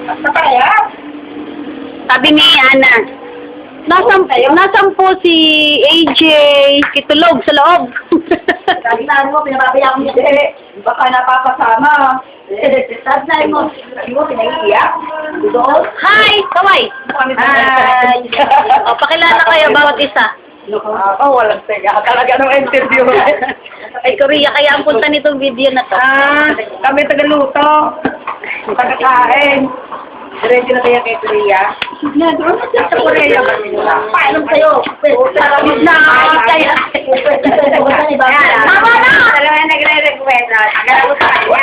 Basta kaya? Sabi ni Ana, nasan po si AJ kitulog sa loob. Lagi na mo, pinababayaan mo niya. Baka napapasama. Sabi mo, pinaiiyak. Doon? Hi! Kaway! Hi! O, pakilala kayo bawat isa. Walang tega. Talaga ng interview. Ay, Korea, kaya ang punta nitong video na to. Kami tagaluto. Tagakain. Ready na tayo kay Korea. Sa Korea kami nila. Paalam sa'yo. Sarabis na. Kaya. Tama na! Talaga nagre-request. Tagalaw sa kanya.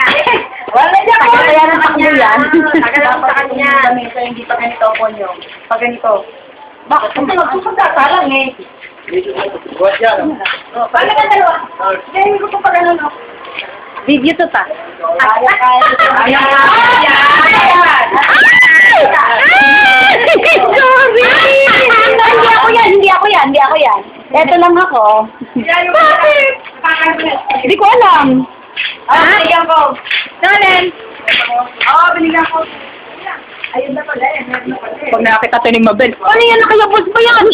Wala niya ko. Kaya naman mo yan. Tagalaw sa kanya. Hindi pa ganito po nyo. Pag ganito. Bakit? Kasi magsusunda. Parang eh. Buat yan. Paano ka dalawa? Hindi ko pa gano'n. Video to ta. Kaya. Sorry! Hindi ako yan. Eto lang ako. Bakit? Hindi ko alam. Binigyan ko. Nolan! Binigyan ko. Ayun na pala eh. Meron na pala eh. Pag nakakita tayo ng Mabel. Ano yan? Nakayabos ba yan?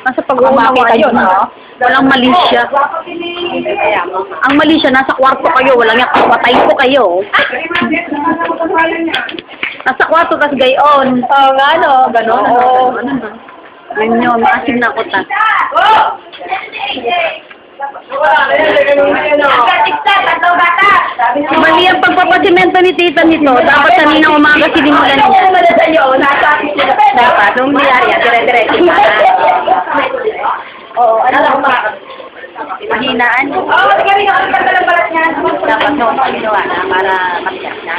Nasa pag-umawa kayo, no? Walang mali siya. Ang mali siya, nasa kwarto kayo. Walang yan. Patay po kayo. Nasa kwarto, tas gayon. Oo nga no. Ganon. Oo. Yun yun, maasim na ako ta. Mali ang pagpapasimento ni tita nito. Dapat kanina umaga sinimulan niya. Dapat, nung niyari yan, dire-diretso para. Oo, ano lang ba? Mahinaan. Oo, sige rin ako ng balat niya. Dapat nung ginawa na para matiyak na.